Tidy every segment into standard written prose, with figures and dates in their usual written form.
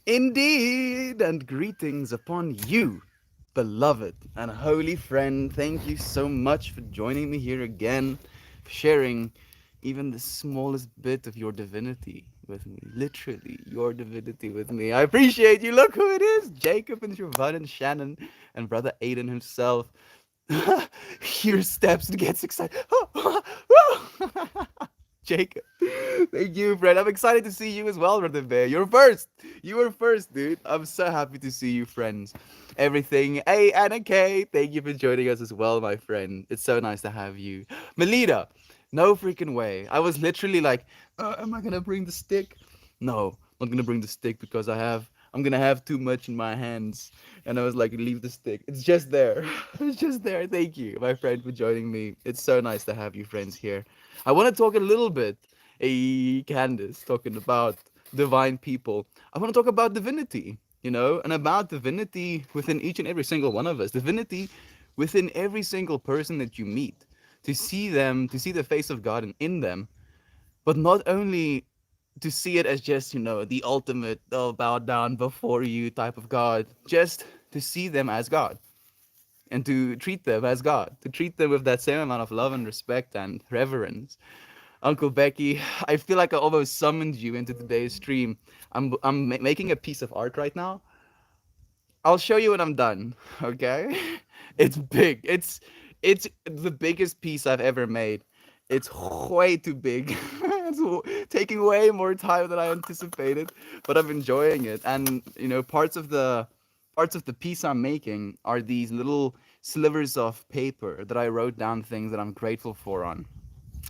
Indeed, and greetings upon you, beloved and holy friend. Thank you so much for joining me here again, sharing even the smallest bit of your divinity with me. Literally, your divinity with me. I appreciate you. Look who it is, Jacob and Siobhan and Shannon and brother Aiden himself. Hear steps and gets excited. Jacob. Thank you, friend. I'm excited to see you as well, Brother Bear. You're first. You were first, dude. I'm so happy to see you, friends. Everything. Hey, Anna Kay. Thank you for joining us as well, my friend. It's so nice to have you. Melita. No freaking way. I was literally like, am I gonna bring the stick? No, I'm not gonna bring the stick because I'm gonna have too much in my hands. And I was like, leave the stick. It's just there. It's just there. Thank you, my friend, for joining me. It's so nice to have you friends here. I want to talk a little bit, Candace, talking about divine people. I want to talk about divinity, and about divinity within each and every single one of us. Divinity within every single person that you meet. To see them, to see the face of God in them, but not only to see it as just, the ultimate, oh, bow down before you type of God, just to see them as God and to treat them as God, to treat them with that same amount of love and respect and reverence. Uncle Becky, I feel like I almost summoned you into today's stream. I'm making a piece of art right now. I'll show you when I'm done, okay? It's big. It's the biggest piece I've ever made. It's way too big. Taking way more time than I anticipated, but I'm enjoying it. And parts of the piece I'm making are these little slivers of paper that I wrote down things that I'm grateful for on.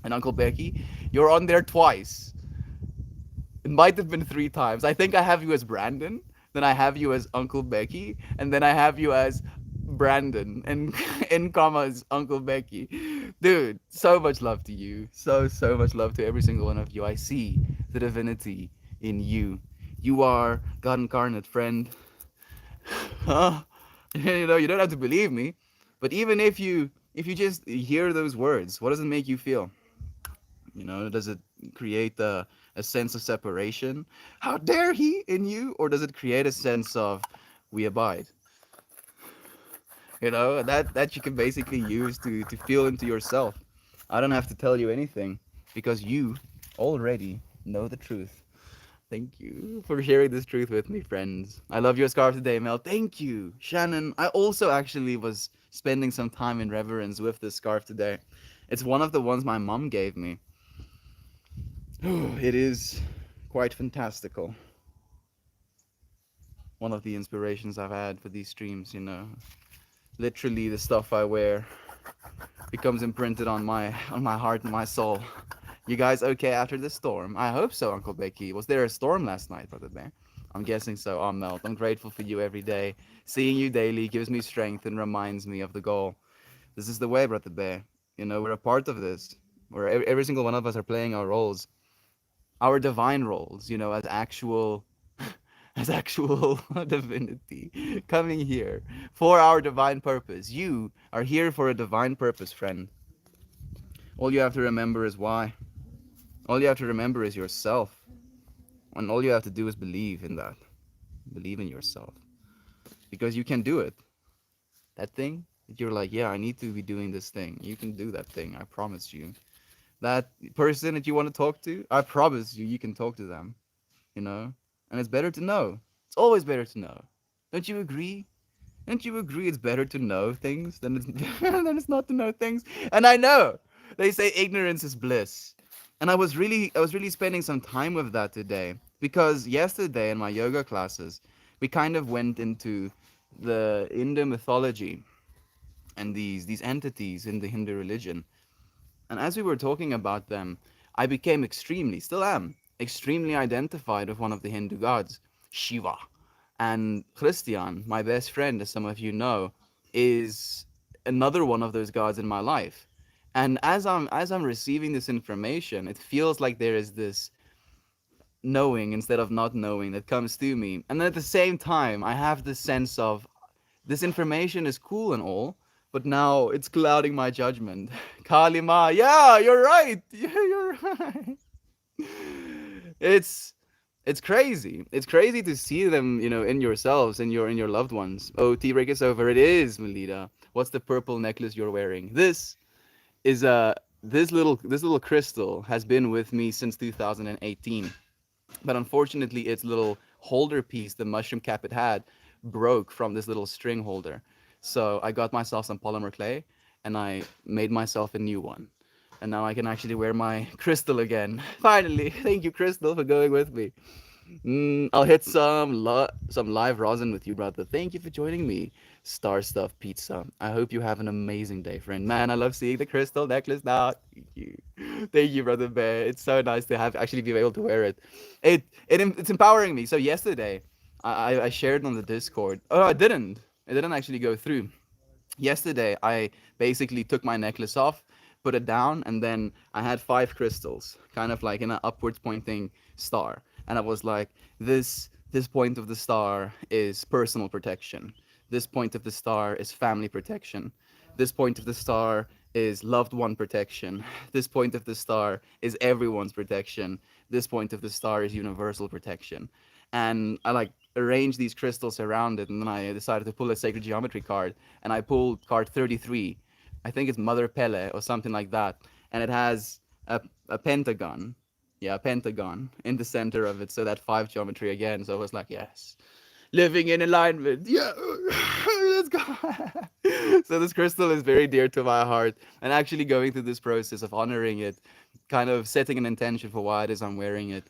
And Uncle Becky, you're on there twice. It might have been three times. I think I have you as Brandon, then I have you as Uncle Becky, and then I have you as Brandon and in commas Uncle Becky. Dude, so much love to you. So much love to every single one of you. I see the divinity in you. You are God incarnate, friend. Huh? You don't have to believe me, but even if you just hear those words, what does it make you feel? Does it create a sense of separation? How dare he in you? Or does it create a sense of we abide? That you can basically use to feel into yourself. I don't have to tell you anything because you already know the truth. Thank you for sharing this truth with me, friends. I love your scarf today, Mel. Thank you, Shannon. I also actually was spending some time in reverence with this scarf today. It's one of the ones my mom gave me. It is quite fantastical. One of the inspirations I've had for these streams. Literally the stuff I wear becomes imprinted on my heart and my soul. You guys okay after the storm? I hope so, Uncle Becky. Was there a storm last night, Brother Bear? I'm guessing so. Oh, Melt. I'm grateful for you every day. Seeing you daily gives me strength and reminds me of the goal. This is the way, Brother Bear. We're a part of this. Where every single one of us are playing our divine roles, as actual divinity coming here for our divine purpose. You are here for a divine purpose, friend. All you have to remember is why. All you have to remember is yourself. And all you have to do is believe in that. Believe in yourself. Because you can do it. That thing that you're like, yeah, I need to be doing this thing. You can do that thing. I promise you. That person that you want to talk to, I promise you can talk to them. And it's better to know. It's always better to know. Don't you agree? Don't you agree it's better to know things than it's than it's not to know things? And I know they say ignorance is bliss. And I was really spending some time with that today because yesterday in my yoga classes, we kind of went into the Hindu mythology and these entities in the Hindu religion. And as we were talking about them, I became still am, extremely identified with one of the Hindu gods, Shiva. And Christian, my best friend, as some of you know, is another one of those gods in my life. And as I'm receiving this information, it feels like there is this knowing instead of not knowing that comes to me. And at the same time, I have this sense of this information is cool and all, but now it's clouding my judgment. Kalima, yeah, you're right. Yeah, you're right. It's It's crazy. It's crazy to see them, in yourselves, in your loved ones. Oh, tea break is over. It is, Melita. What's the purple necklace you're wearing? Is this little crystal has been with me since 2018. But unfortunately, its little holder piece, the mushroom cap it had, broke from this little string holder. So I got myself some polymer clay and I made myself a new one. And now I can actually wear my crystal again. Finally, thank you, Crystal, for going with me. I'll hit some live rosin with you, brother. Thank you for joining me. Star Stuff Pizza. I hope you have an amazing day, friend. Man, I love seeing the crystal necklace now. Thank you. Thank you, brother Bear. It's so nice to have actually be able to wear it. It's empowering me. So yesterday, I shared on the Discord. Oh, I didn't. It didn't actually go through. Yesterday, I basically took my necklace off, put it down, and then I had five crystals, kind of like in an upwards pointing star. And I was like, this point of the star is personal protection. This point of the star is family protection. This point of the star is loved one protection. This point of the star is everyone's protection. This point of the star is universal protection. And I like arranged these crystals around it, and then I decided to pull a sacred geometry card, and I pulled card 33. I think it's Mother Pele or something like that, and it has a pentagon. Yeah, a pentagon in the center of it, so that five geometry again. So I was like, yes, living in alignment. Yeah, let's go. So this crystal is very dear to my heart, and actually going through this process of honoring it, kind of setting an intention for why it is I'm wearing it,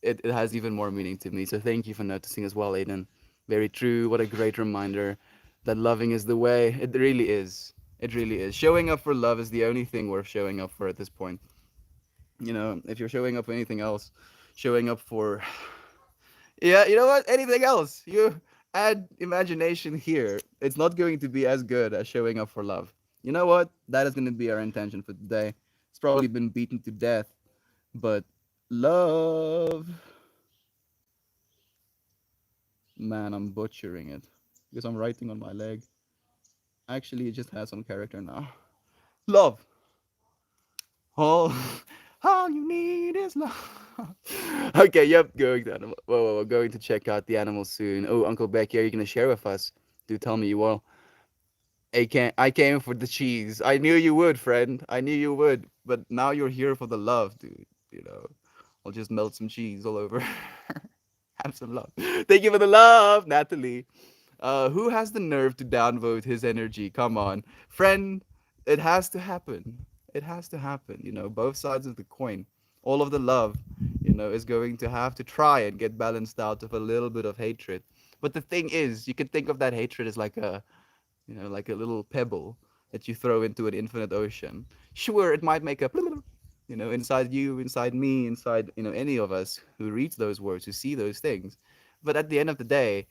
it has even more meaning to me. So thank you for noticing as well, Aiden. Very true. What a great reminder that loving is the way. It really is. It really is. Showing up for love is the only thing worth showing up for at this point. If you're showing up for anything else, showing up for, yeah, you know what? Anything else, you add imagination here. It's not going to be as good as showing up for love. You know what? That is going to be our intention for today. It's probably been beaten to death, but love. Man, I'm butchering it because I'm writing on my leg. Actually, it just has some character now. Love. All, all you need is love. Okay, yep, going to animal. Whoa, whoa, going to check out the animals soon. Oh, Uncle Becky, are you gonna share with us? Do tell me you will. I came for the cheese. I knew you would, friend. I knew you would. But now you're here for the love, dude. I'll just melt some cheese all over. Have some love. Thank you for the love, Natalie. Who has the nerve to downvote his energy? Come on, friend. It has to happen. It has to happen. Both sides of the coin. All of the love, is going to have to try and get balanced out of a little bit of hatred. But the thing is, you can think of that hatred as like a little pebble that you throw into an infinite ocean. Sure, it might make a inside you, inside me, inside any of us who reads those words, who see those things. But at the end of the day,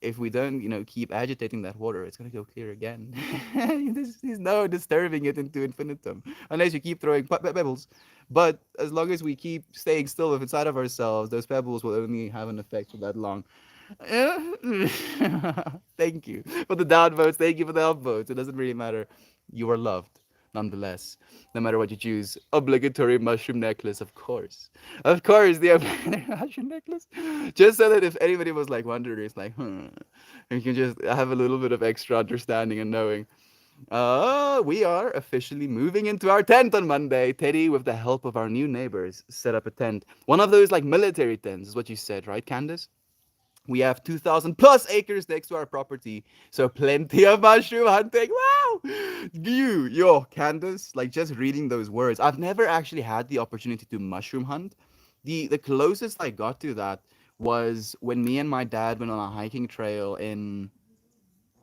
if we don't, keep agitating that water, it's gonna go clear again. There's no disturbing it into infinitum unless you keep throwing pebbles. But as long as we keep staying still inside of ourselves, those pebbles will only have an effect for that long. Thank you for the down votes. Thank you for the up votes. It doesn't really matter. You are loved nonetheless, no matter what you choose. Obligatory mushroom necklace, of course. Of course, the obligatory mushroom necklace. Just so that if anybody was like wondering, it's like, you can just have a little bit of extra understanding and knowing. We are officially moving into our tent on Monday. Teddy, with the help of our new neighbors, set up a tent. One of those like military tents, is what you said, right, Candace? We have 2,000 plus acres next to our property, so plenty of mushroom hunting. Wow! Yo, Candace, like just reading those words. I've never actually had the opportunity to mushroom hunt. The closest I got to that was when me and my dad went on a hiking trail in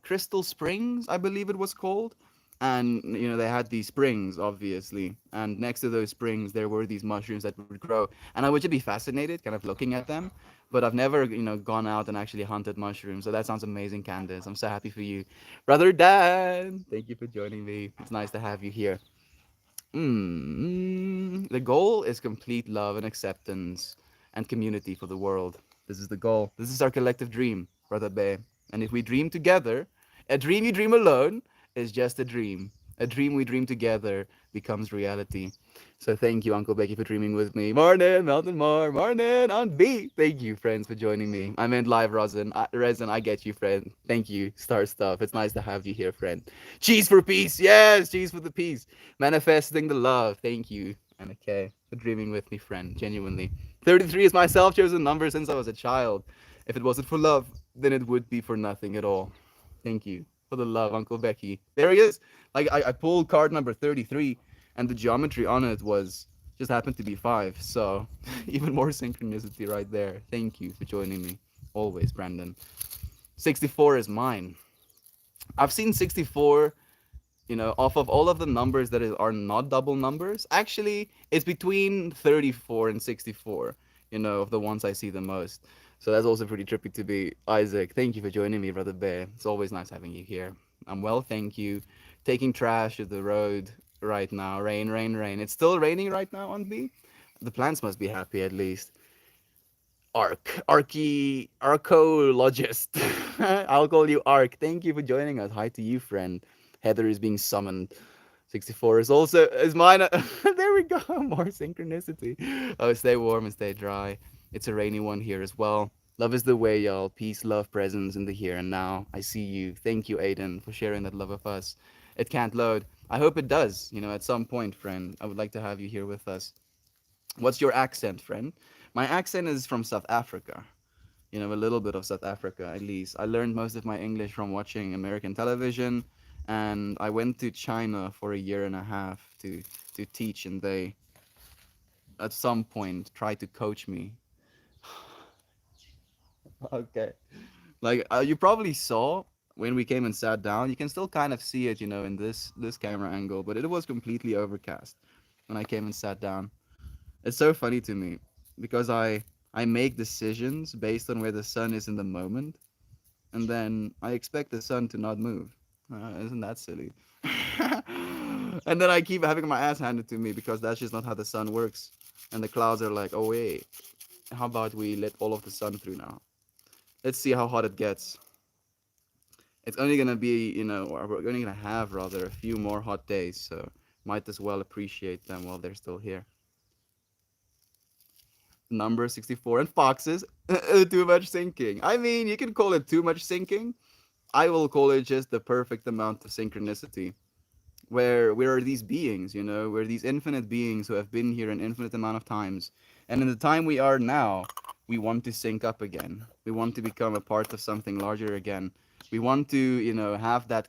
Crystal Springs, I believe it was called. And they had these springs, obviously, and next to those springs there were these mushrooms that would grow, and I would just be fascinated, kind of looking at them. But I've never, gone out and actually hunted mushrooms. So that sounds amazing, Candace. I'm so happy for you, brother Dan. Thank you for joining me. It's nice to have you here. The goal is complete love and acceptance and community for the world. This is the goal. This is our collective dream, Brother Bay. And if we dream together, a dream you dream alone is just a dream. A dream we dream together becomes reality. So thank you, Uncle Becky, for dreaming with me. Morning, Mountain Mar. Morning, Aunt B. Thank you, friends, for joining me. I meant live, Resin. I get you, friend. Thank you, Star Stuff. It's nice to have you here, friend. Cheese for peace. Yes, cheese for the peace. Manifesting the love. Thank you, and okay, for dreaming with me, friend. Genuinely. 33 is my self-chosen number since I was a child. If it wasn't for love, then it would be for nothing at all. Thank you for the love, Uncle Becky. There he is. Like I pulled card number 33, and the geometry on it was just happened to be five. So even more synchronicity right there. Thank you for joining me. Always, Brandon. 64 is mine. I've seen 64, off of all of the numbers that are not double numbers. Actually, it's between 34 and 64, of the ones I see the most. So that's also pretty trippy to be. Isaac, thank you for joining me, Brother Bear. It's always nice having you here. I'm well, thank you. Taking trash to the road right now. Rain, rain, rain. It's still raining right now on B. The plants must be happy at least. Archaeologist. I'll call you Ark. Thank you for joining us. Hi to you, friend. Heather is being summoned. 64 is mine. There we go. More synchronicity. Oh, stay warm and stay dry. It's a rainy one here as well. Love is the way, y'all. Peace, love, presence in the here and now. I see you. Thank you, Aiden, for sharing that love with us. It can't load. I hope it does, at some point, friend. I would like to have you here with us. What's your accent, friend? My accent is from South Africa. A little bit of South Africa at least. I learned most of my English from watching American television, and I went to China for a year and a half to teach, and they at some point tried to coach me. Okay. Like you probably saw when we came and sat down. You can still kind of see it, in this camera angle, but it was completely overcast when I came and sat down. It's so funny to me because I make decisions based on where the sun is in the moment, and then I expect the sun to not move. Isn't that silly? And then I keep having my ass handed to me because that's just not how the sun works. And the clouds are like, oh wait, how about we let all of the sun through now? Let's see how hot it gets. It's only gonna be, or we're only gonna have rather a few more hot days, so might as well appreciate them while they're still here. Number 64 and foxes. Too much sinking. I mean, you can call it too much sinking. I will call it just the perfect amount of synchronicity. Where we are these beings, we're these infinite beings who have been here an infinite amount of times. And in the time we are now, we want to sync up again. We want to become a part of something larger again. We want to, have that.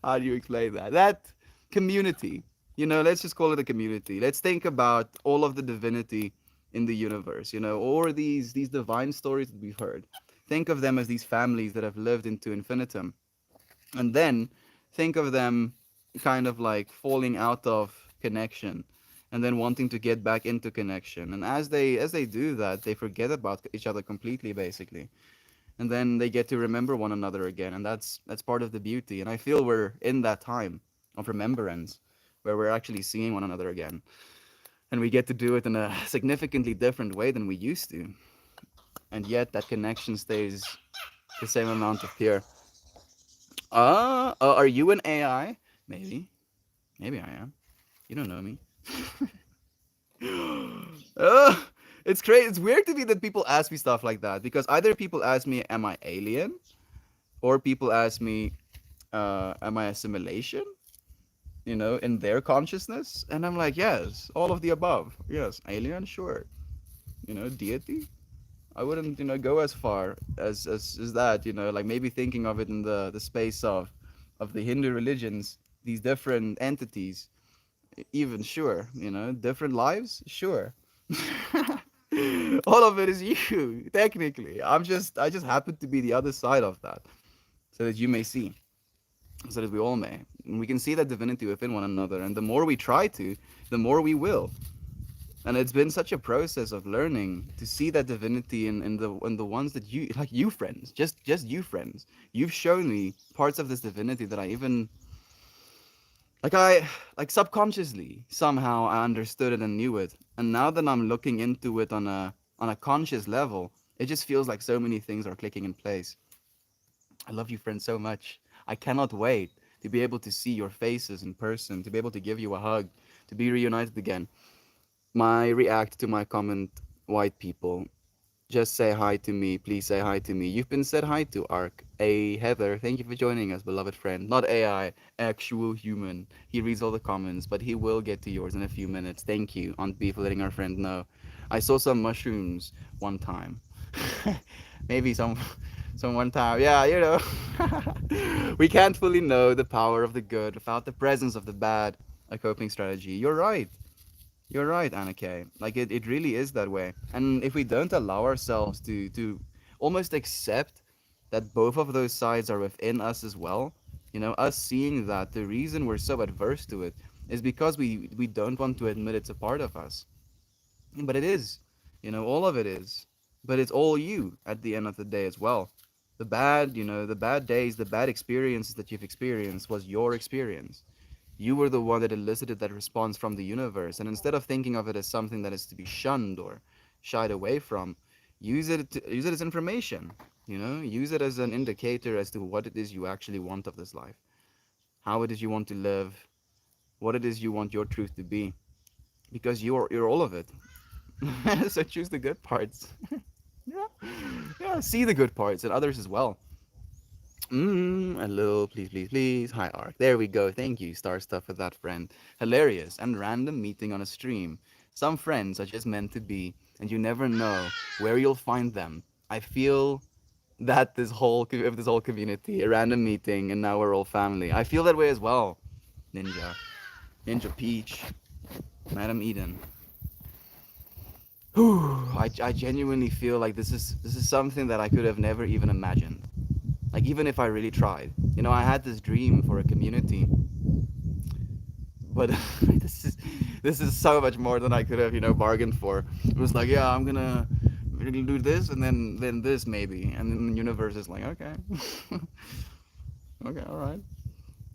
How do you explain that? That community. Let's just call it a community. Let's think about all of the divinity in the universe, or these divine stories that we've heard. Think of them as these families that have lived into infinitum. And then think of them kind of like falling out of connection and then wanting to get back into connection. And as they do that, they forget about each other completely basically. And then they get to remember one another again, and that's part of the beauty. And I feel we're in that time of remembrance where we're actually seeing one another again, and we get to do it in a significantly different way than we used to, and yet that connection stays the same amount of pure. Are you an AI? Maybe I am. You don't know me. uh, it's crazy. It's weird to me that people ask me stuff like that because either people ask me, "Am I alien?" or people ask me, "Am I assimilation?" In their consciousness, and I'm like, yes, all of the above. Yes, alien, sure. Deity. I wouldn't, go as far as that. Like maybe thinking of it in the space of the Hindu religions, these different entities. Even sure, different lives, sure. All of it is you, technically. I just happen to be the other side of that, so that you may see, so that we all may. And we can see that divinity within one another, and the more we try to, the more we will. And it's been such a process of learning to see that divinity in the ones that you like, you friends, just you friends. You've shown me parts of this divinity that I even like subconsciously somehow I understood it and knew it. And now that I'm looking into it on a conscious level, it just feels like so many things are clicking in place. I love you, friend, so much. I cannot wait to be able to see your faces in person, to be able to give you a hug, to be reunited again. My react to my comment, white people. Just say hi to me. Please say hi to me. You've been said hi to, Ark. A Heather, thank you for joining us, beloved friend. Not AI, actual human. He reads all the comments, but he will get to yours in a few minutes. Thank you, Aunt B, for letting our friend know. I saw some mushrooms one time. Maybe some one time. Yeah, you know. We can't fully know the power of the good without the presence of the bad. A coping strategy. You're right. You're right, Anna Kay. Like it really is that way. And if we don't allow ourselves to almost accept that both of those sides are within us as well, you know, us seeing that the reason we're so adverse to it is because we don't want to admit it's a part of us. But it is. You know, all of it is. But it's all you at the end of the day as well. The bad, you know, the bad days, the bad experiences that you've experienced was your experience. You were the one that elicited that response from the universe. And instead of thinking of it as something that is to be shunned or shied away from, use it as information. You know, use it as an indicator as to what it is you actually want of this life, how it is you want to live, what it is you want your truth to be, because you're all of it. So choose the good parts. Yeah, yeah. See the good parts and others as well. Hello, please, please, please. Hi, Ark. There we go. Thank you, Star Stuff, for that friend. Hilarious and random meeting on a stream. Some friends are just meant to be, and you never know where you'll find them. I feel that this whole community, a random meeting, and now we're all family. I feel that way as well. Ninja, Ninja Peach, Madam Eden. Whew, I genuinely feel like this is something that I could have never even imagined. Like even if I really tried. You know, I had this dream for a community, but this is so much more than I could have, you know, bargained for. It was like, yeah, I'm gonna do this and then this maybe, and then the universe is like, okay, okay, all right.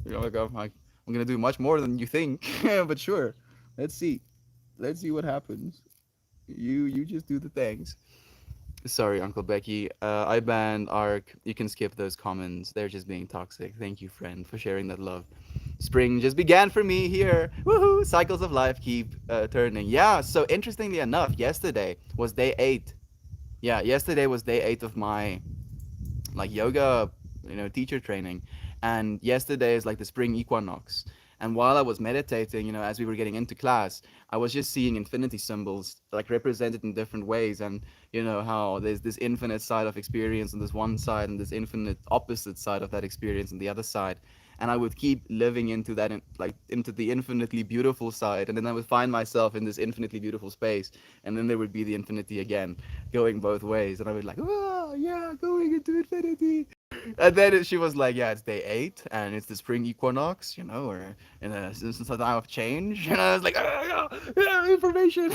You know, like I'm gonna do much more than you think, but sure, let's see, let's see what happens. You just do the things. Sorry, Uncle Becky. I banned Ark. You can skip those comments. They're just being toxic. Thank you, friend, for sharing that love. Spring just began for me here. Woohoo! Cycles of life keep turning. Yeah, so interestingly enough, yesterday was day 8. Yeah, yesterday was day 8 of my like yoga, you know, teacher training. And yesterday is like the spring equinox. And while I was meditating, you know, as we were getting into class, I was just seeing infinity symbols like represented in different ways. And, you know, how there's this infinite side of experience on this one side and this infinite opposite side of that experience on the other side. And I would keep living into that, like into the infinitely beautiful side. And then I would find myself in this infinitely beautiful space. And then there would be the infinity again, going both ways. And I would like, oh, yeah, going into infinity. And then she was like, "Yeah, it's day 8, and it's the spring equinox, you know, or in a time of change." And I was like, "Oh, yeah, information."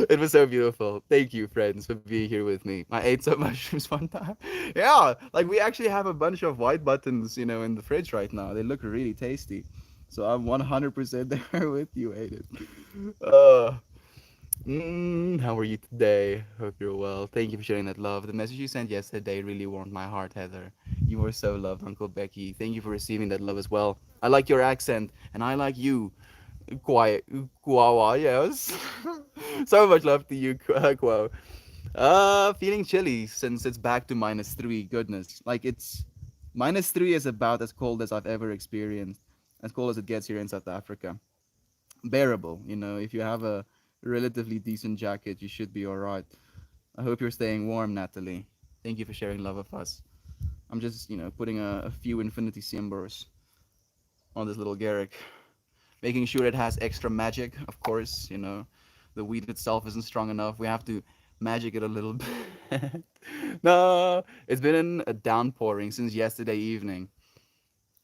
It was so beautiful. Thank you, friends, for being here with me. I ate some mushrooms one time. Yeah, like we actually have a bunch of white buttons, you know, in the fridge right now. They look really tasty. So I'm 100% there with you, Aiden. Uh, how are you today? Hope you're well. Thank you for sharing that love. The message you sent yesterday really warmed my heart, Heather. You were so loved, Uncle Becky. Thank you for receiving that love as well. I like your accent, and I like you. Quiet, Kwawa, yes. So much love to you, Kwa. Feeling chilly since it's back to -3. Goodness, like it's -3 is about as cold as I've ever experienced, as cold as it gets here in South Africa. Bearable, you know. If you have a relatively decent jacket, you should be all right. I hope you're staying warm, Natalie. Thank you for sharing love with us. I'm just, you know, putting a few infinity symbols on this little Garrick, making sure it has extra magic. Of course, you know, the weed itself isn't strong enough. We have to magic it a little bit. No, it's been a downpouring since yesterday evening.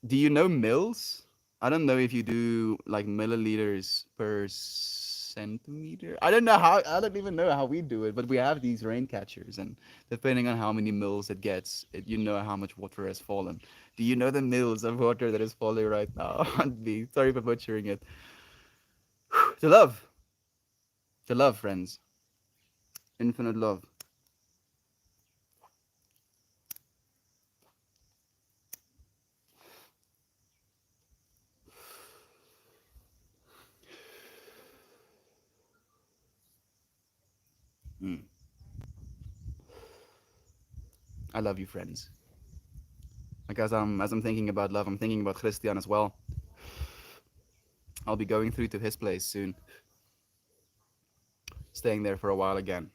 Do you know mils? I don't know if you do like milliliters per centimeter. I don't even know how we do it, but we have these rain catchers, and depending on how many mils it gets, you know how much water has fallen. Do you know the mils of water that is falling right now on me? Sorry for butchering it. To love, to love, friends. Infinite love. I love you, friends. Like as I'm thinking about love, I'm thinking about Christian as well. I'll be going through to his place soon, staying there for a while again,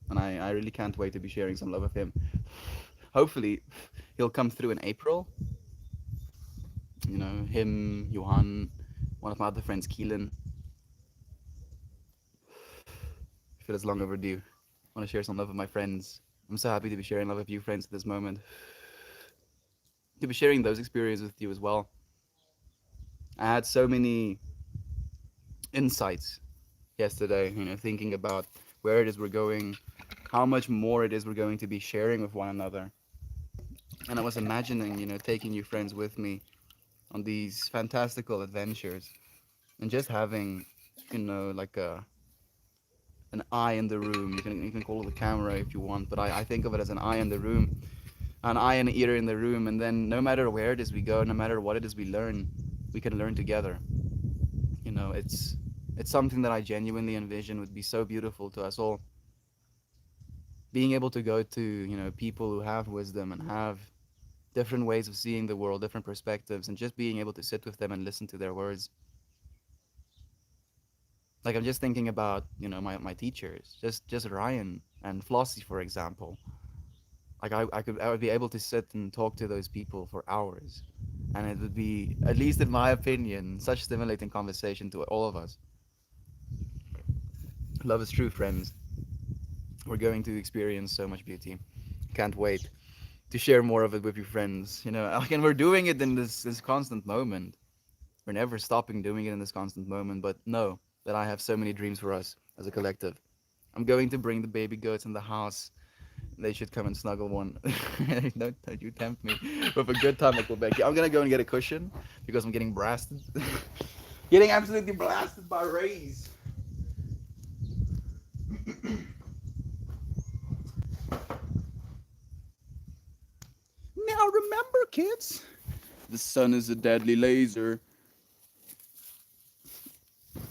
and I really can't wait to be sharing some love with him. Hopefully, he'll come through in April. You know, him, Johan, one of my other friends, Keelan. I feel it's long overdue. I want to share some love with my friends. I'm so happy to be sharing love with you, friends, at this moment. To be sharing those experiences with you as well. I had so many insights yesterday, thinking about where it is we're going, how much more it is we're going to be sharing with one another. And I was imagining, taking you friends with me on these fantastical adventures and just having, like an eye in the room. You can call it a camera if you want, but I think of it as an eye in the room, an eye and an ear in the room, and then no matter where it is we go, no matter what it is we learn, we can learn together. It's something that I genuinely envision would be so beautiful to us all. Being able to go to, people who have wisdom and have different ways of seeing the world, different perspectives, and just being able to sit with them and listen to their words. Like I'm just thinking about, my teachers, just Ryan and Flossie, for example. Like I would be able to sit and talk to those people for hours, and it would be, at least in my opinion, such stimulating conversation to all of us. Love is true, friends. We're going to experience so much beauty. Can't wait to share more of it with your friends. And we're doing it in this constant moment. We're never stopping doing it in this constant moment. But know that I have so many dreams for us as a collective. I'm going to bring the baby goats in the house. They should come and snuggle one. Don't you tempt me with a good time at Quebec. I'm gonna go and get a cushion because I'm getting blasted. Getting absolutely blasted by rays. Now remember, kids, the sun is a deadly laser,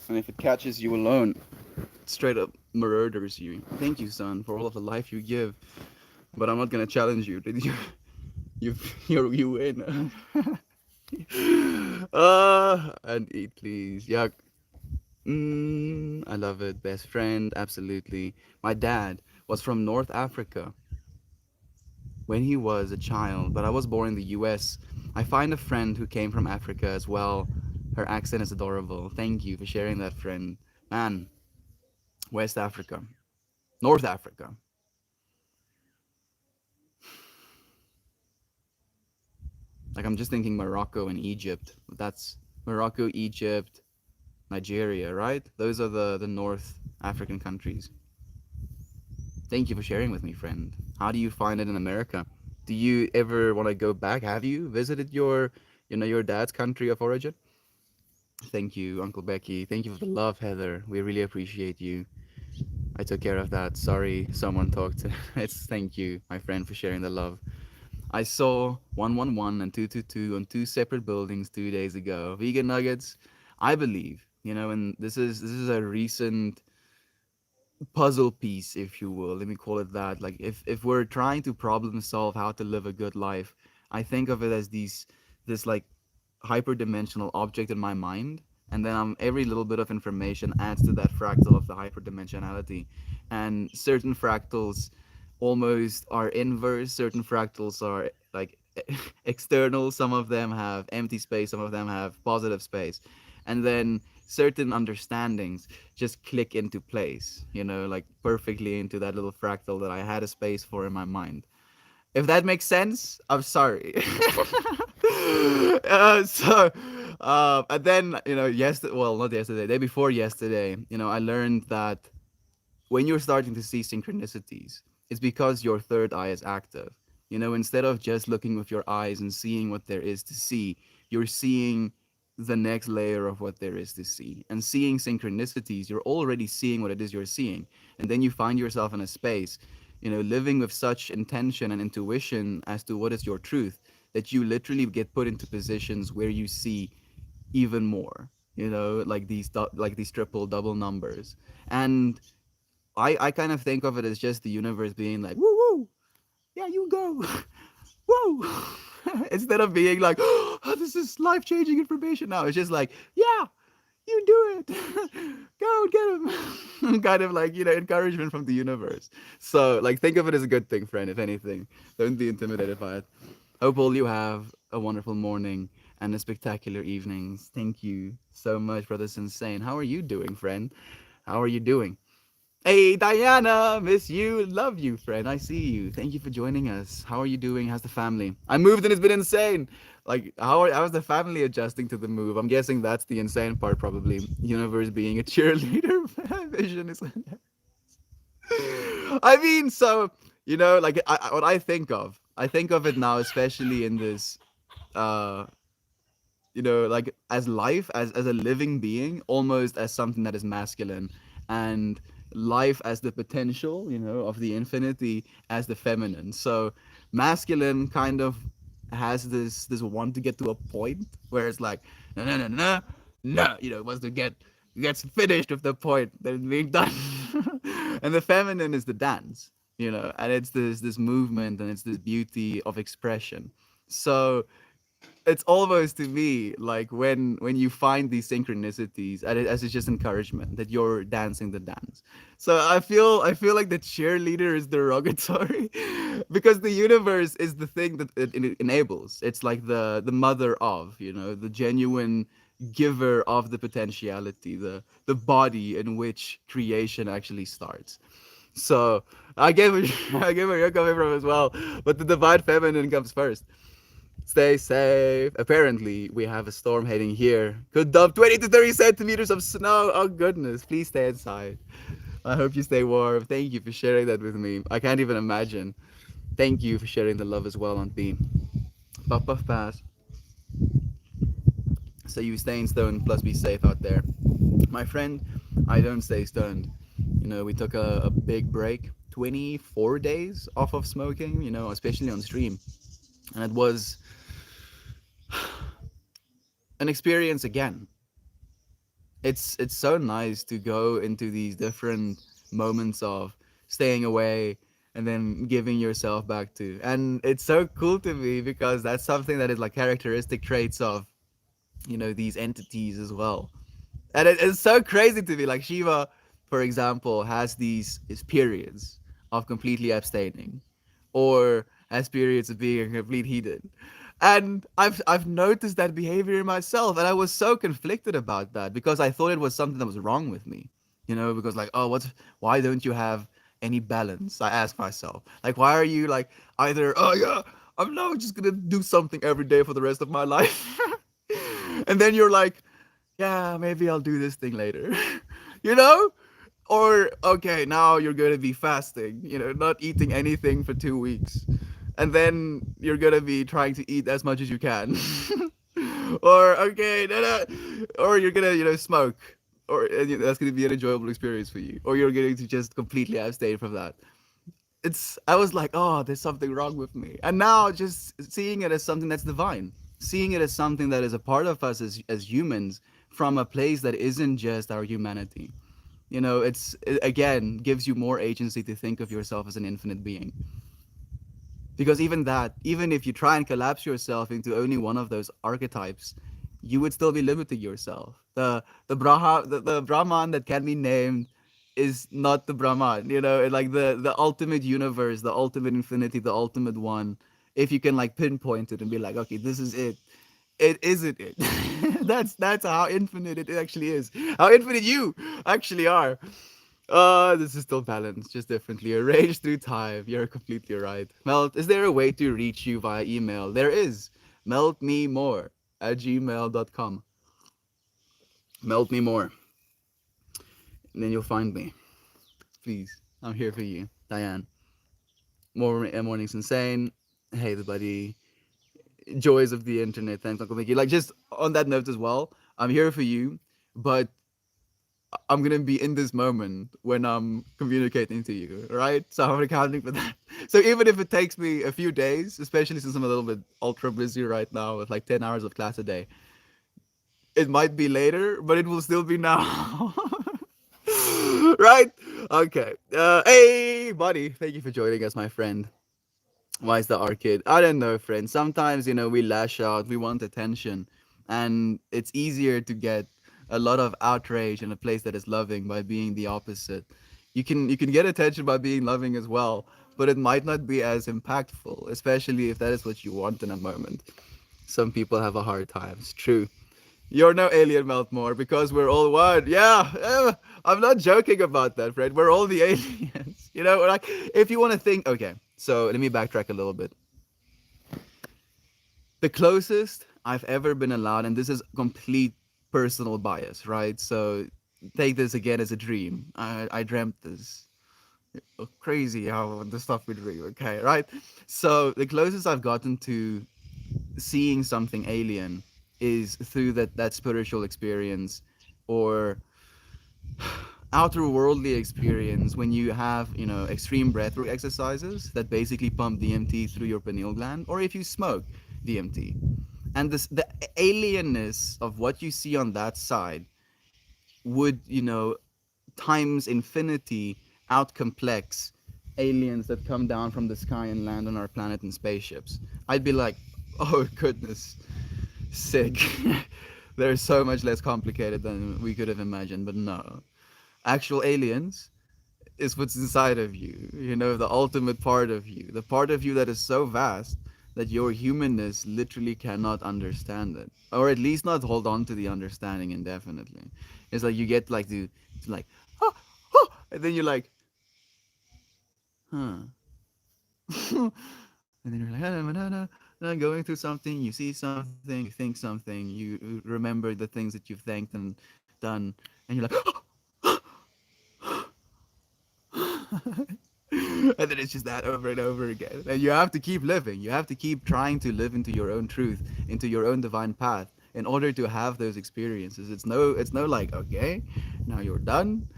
and if it catches you alone, it straight up murders you. Thank you, son, for all of the life you give. But I'm not gonna challenge you. Did you? You win. And eat, please. Yuck. I love it. Best friend, absolutely. My dad was from North Africa when he was a child, but I was born in the US. I find a friend who came from Africa as well. Her accent is adorable. Thank you for sharing that, friend. Man, West Africa, North Africa. Like I'm just thinking Morocco and Egypt. That's Morocco, Egypt, Nigeria, right? Those are the North African countries. Thank you for sharing with me, friend. How do you find it in America? Do you ever want to go back? Have you visited your dad's country of origin? Thank you, Uncle Becky. Thank you for the love, Heather. We really appreciate you. I took care of that. Sorry, someone talked. It's thank you, my friend, for sharing the love. I saw 111 and 222 on two separate buildings 2 days ago. Vegan nuggets, I believe, and this is a recent puzzle piece, if you will. Let me call it that. Like if we're trying to problem solve how to live a good life, I think of it as this like hyperdimensional object in my mind, and then every little bit of information adds to that fractal of the hyperdimensionality, and certain fractals almost are inverse, certain fractals are like external, some of them have empty space, some of them have positive space, and then certain understandings just click into place, like perfectly into that little fractal that I had a space for in my mind. If that makes sense, I'm sorry. And then, yesterday, well, not yesterday, day before yesterday, I learned that when you're starting to see synchronicities, it's because your third eye is active. Instead of just looking with your eyes and seeing what there is to see, you're seeing the next layer of what there is to see. And seeing synchronicities, you're already seeing what it is you're seeing. And then you find yourself in a space, living with such intention and intuition as to what is your truth, that you literally get put into positions where you see even more, like these triple double numbers. And I kind of think of it as just the universe being like, woo woo. Yeah, you go. Whoa. Instead of being like, oh, this is life changing information now, it's just like, yeah, you do it. Go get him. Kind of like, encouragement from the universe. So, like, think of it as a good thing, friend, if anything. Don't be intimidated by it. Hope all you have a wonderful morning and a spectacular evenings. Thank you so much, Brother Insane. How are you doing, friend? How are you doing? Hey, Diana, miss you, love you, friend. I see you. Thank you for joining us. How are you doing? How's the family? I moved and it's been insane. Like, how's the family adjusting to the move? I'm guessing that's the insane part, probably. Universe being a cheerleader. Vision is. I mean, so like what I think of it now, especially in this, uh, like as life as a living being, almost as something that is masculine, and life as the potential, of the infinity as the feminine. So masculine kind of has this want to get to a point where it's like no no no no no, wants to gets finished with the point that is being done. And the feminine is the dance, and it's this movement and it's this beauty of expression. So it's almost to me like when you find these synchronicities as it's just encouragement that you're dancing the dance. So I feel like the cheerleader is derogatory because the universe is the thing that it enables. It's like the mother of, the genuine giver of the potentiality, the body in which creation actually starts. So I get where I get where you're coming from as well, but the divine feminine comes first. Stay safe. Apparently, we have a storm heading here. Could dump 20 to 30 centimeters of snow. Oh, goodness. Please stay inside. I hope you stay warm. Thank you for sharing that with me. I can't even imagine. Thank you for sharing the love as well, Aunt B. Puff, puff, pass. So you stay in stone, plus be safe out there. My friend, I don't stay stoned. We took a big break. 24 days off of smoking, especially on stream. And it was an experience again. It's so nice to go into these different moments of staying away and then giving yourself back to. And it's so cool to me because that's something that is like characteristic traits of, these entities as well. And it's so crazy to me. Like Shiva, for example, has these periods of completely abstaining, or has periods of being a complete heathen. And I've noticed that behavior in myself, and I was so conflicted about that because I thought it was something that was wrong with me. Because like, oh, why don't you have any balance? I ask myself, like, why are you like either, oh yeah, I'm now just gonna do something every day for the rest of my life, and then you're like, yeah, maybe I'll do this thing later, you know? Or, okay, now you're going to be fasting, not eating anything for 2 weeks. And then you're going to be trying to eat as much as you can. Or, okay, no, no. Or you're going to, smoke. Or that's going to be an enjoyable experience for you. Or you're going to just completely abstain from that. I was like, oh, there's something wrong with me. And now just seeing it as something that's divine, seeing it as something that is a part of us as humans from a place that isn't just our humanity. It again gives you more agency to think of yourself as an infinite being. Because even if you try and collapse yourself into only one of those archetypes, you would still be limiting yourself. The Brahman that can be named is not the Brahman, like the ultimate universe, the ultimate infinity, the ultimate one. If you can like pinpoint it and be like, okay, this is it. It isn't it. That's how infinite it actually is. How infinite you actually are. This is still balanced, just differently arranged through time. You're completely right. Melt, is there a way to reach you via email? There is. Meltmemore@gmail.com. Melt me more. And then you'll find me. Please. I'm here for you. Diane. Morning's insane. Hey everybody. Joys of the internet. Thanks, Uncle Mickey. Like just on that note as well, I'm here for you, but I'm gonna be in this moment when I'm communicating to you, right? So I'm accounting for that. So even if it takes me a few days, especially since I'm a little bit ultra busy right now with like 10 hours of class a day, it might be later, but it will still be now. Right? Okay. Hey, buddy. Thank you for joining us, my friend. Why is the arcade? I don't know, friend. Sometimes, we lash out, we want attention, and it's easier to get a lot of outrage in a place that is loving by being the opposite. You can get attention by being loving as well, but it might not be as impactful, especially if that is what you want in a moment. Some people have a hard time. It's true. You're no alien, Meltmore, because we're all one. Yeah, I'm not joking about that, Fred. We're all the aliens. Like, if you want to think, okay, so let me backtrack a little bit. The closest I've ever been allowed, and this is complete personal bias, right? So take this again as a dream. I dreamt this. Crazy how the stuff we dream, okay, right? So the closest I've gotten to seeing something alien is through that spiritual experience, or outer worldly experience, when you have extreme breathwork exercises that basically pump DMT through your pineal gland, or if you smoke DMT. And the alienness of what you see on that side would, times infinity out complex aliens that come down from the sky and land on our planet in spaceships. I'd be like, oh goodness, sick. They're so much less complicated than we could have imagined, but no. Actual aliens is what's inside of you, the ultimate part of you, the part of you that is so vast that your humanness literally cannot understand it, or at least not hold on to the understanding indefinitely. It's like you get like to like, oh, oh, and then you're like, huh. And then you're like, going through something, you see something, you think something, you remember the things that you've thanked and done, and you're like, and then it's just that over and over again. And you have to keep living. You have to keep trying to live into your own truth, into your own divine path, in order to have those experiences. It's no like, okay, now you're done.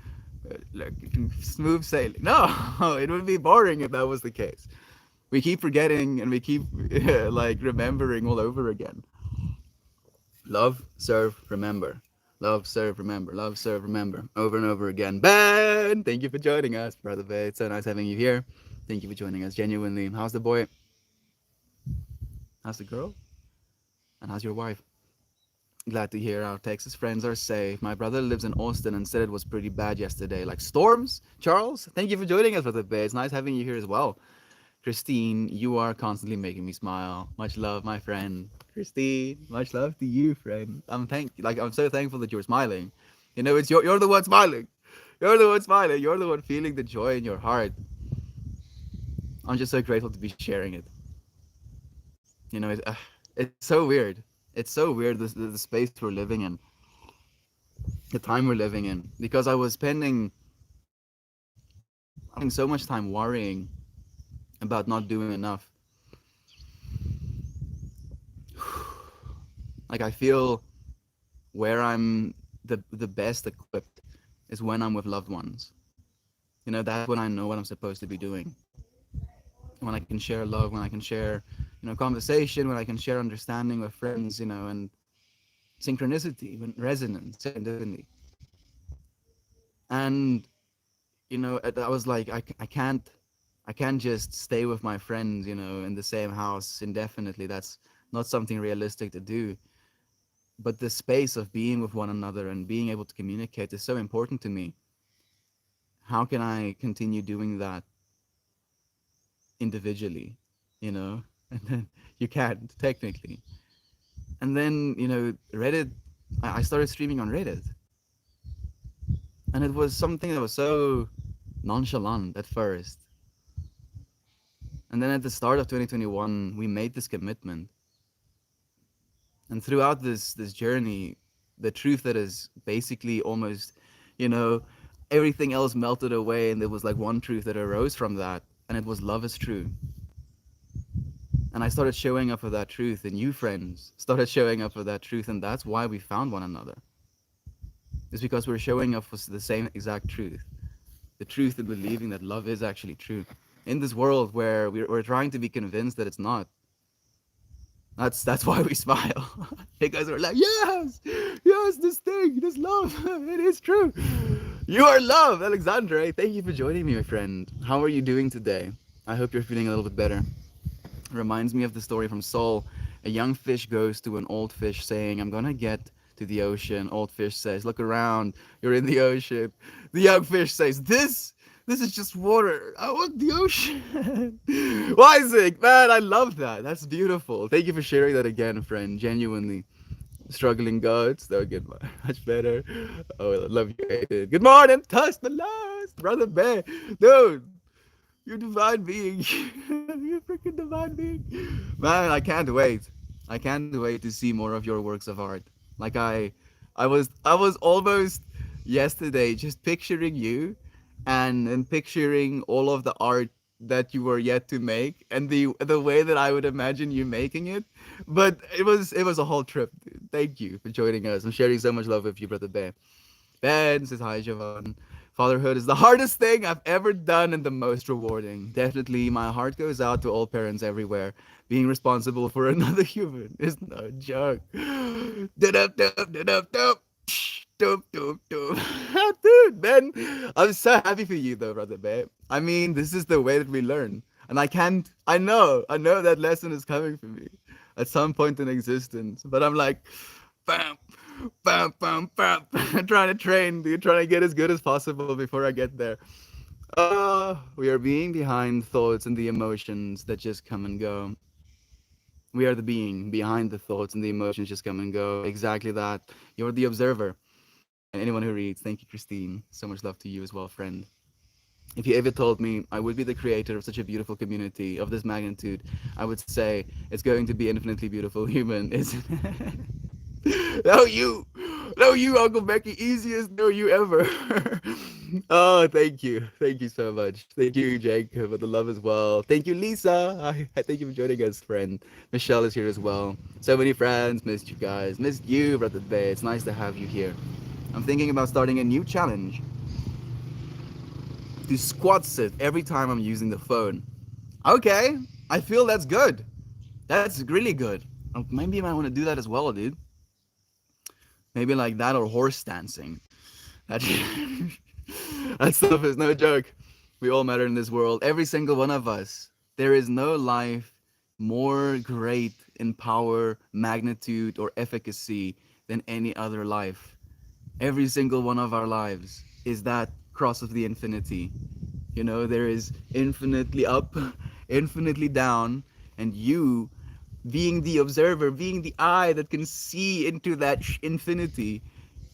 Like, smooth sailing. No, it would be boring if that was the case. We keep forgetting and we keep like remembering all over again. Love, serve, remember. Love, serve, remember. Love, serve, remember. Over and over again. Ben, thank you for joining us, brother Bay. It's so nice having you here. Thank you for joining us. Genuinely. How's the boy? How's the girl? And how's your wife? Glad to hear our Texas friends are safe. My brother lives in Austin and said it was pretty bad yesterday. Like storms? Charles, thank you for joining us, brother Bay. It's nice having you here as well. Christine, you are constantly making me smile. Much love, my friend. Christine, much love to you, friend. I'm so thankful that you're smiling. It's you're the one smiling. You're the one smiling. You're the one feeling the joy in your heart. I'm just so grateful to be sharing it. It's so weird. It's so weird, the space we're living in, the time we're living in, because I was spending so much time worrying about not doing enough. Like, I feel where I'm the best equipped is when I'm with loved ones. That's when I know what I'm supposed to be doing. When I can share love, when I can share, conversation, when I can share understanding with friends, and synchronicity, resonance, serendipity. And, I was like, I can't just stay with my friends, in the same house indefinitely. That's not something realistic to do. But the space of being with one another and being able to communicate is so important to me. How can I continue doing that individually, And then you can't, technically. And then, Reddit, I started streaming on Reddit. And it was something that was so nonchalant at first. And then at the start of 2021, we made this commitment. And throughout this journey, the truth that is basically almost, everything else melted away, and there was like one truth that arose from that, and it was love is true. And I started showing up for that truth, and you friends started showing up for that truth, and that's why we found one another. It's because we're showing up for the same exact truth. The truth and believing that love is actually true. In this world where we're trying to be convinced that it's not. That's why we smile. Because we're like, yes, this love, it is true. You are love, Alexandre. Thank you for joining me, my friend. How are you doing today? I hope you're feeling a little bit better. Reminds me of the story from Soul. A young fish goes to an old fish saying, I'm gonna get to the ocean. Old fish says, look around, you're in the ocean. The young fish says, this is just water. I want the ocean. Isaac, man, I love that. That's beautiful. Thank you for sharing that again, friend. Genuinely. Struggling gods, they'll get much better. Oh, I love you, Aiden. Good morning, touch the last, brother Bear. Dude, you divine being. You freaking divine being. Man, I can't wait. I can't wait to see more of your works of art. Like I was almost yesterday just picturing you and picturing all of the art that you were yet to make and the way that I would imagine you making it. But it was a whole trip. Dude. Thank you for joining us and sharing so much love with you, brother Bear. Ben says hi, Javon. Fatherhood is the hardest thing I've ever done and the most rewarding. Definitely, my heart goes out to all parents everywhere. Being responsible for another human is no joke. Dude, man, I'm so happy for you though, brother babe. I mean, this is the way that we learn. And I know that lesson is coming for me at some point in existence. But I'm like, bam, bam, bam, bam. Trying to train, dude, trying to get as good as possible before I get there. We are being behind thoughts and the emotions that just come and go. We are the being behind the thoughts and the emotions just come and go. Exactly that. You're the observer. And anyone who reads, thank you, Christine. So much love to you as well, friend. If you ever told me I would be the creator of such a beautiful community of this magnitude, I would say it's going to be infinitely beautiful human, isn't it? No, you. No, you, Uncle Becky. Easiest no you ever. Oh, thank you. Thank you so much. Thank you, Jacob, for the love as well. Thank you, Lisa. I thank you for joining us, friend. Michelle is here as well. So many friends. Missed you guys. Missed you, Brother Bay. It's nice to have you here. I'm thinking about starting a new challenge to squat sit every time I'm using the phone. Okay, I feel that's good. That's really good. Maybe I might want to do that as well, dude. Maybe like that or horse dancing. That, that stuff is no joke. We all matter in this world. Every single one of us. There is no life more great in power, magnitude, or efficacy than any other life. Every single one of our lives is that cross of the infinity. You know, there is infinitely up, infinitely down, and you being the observer, being the eye that can see into that infinity,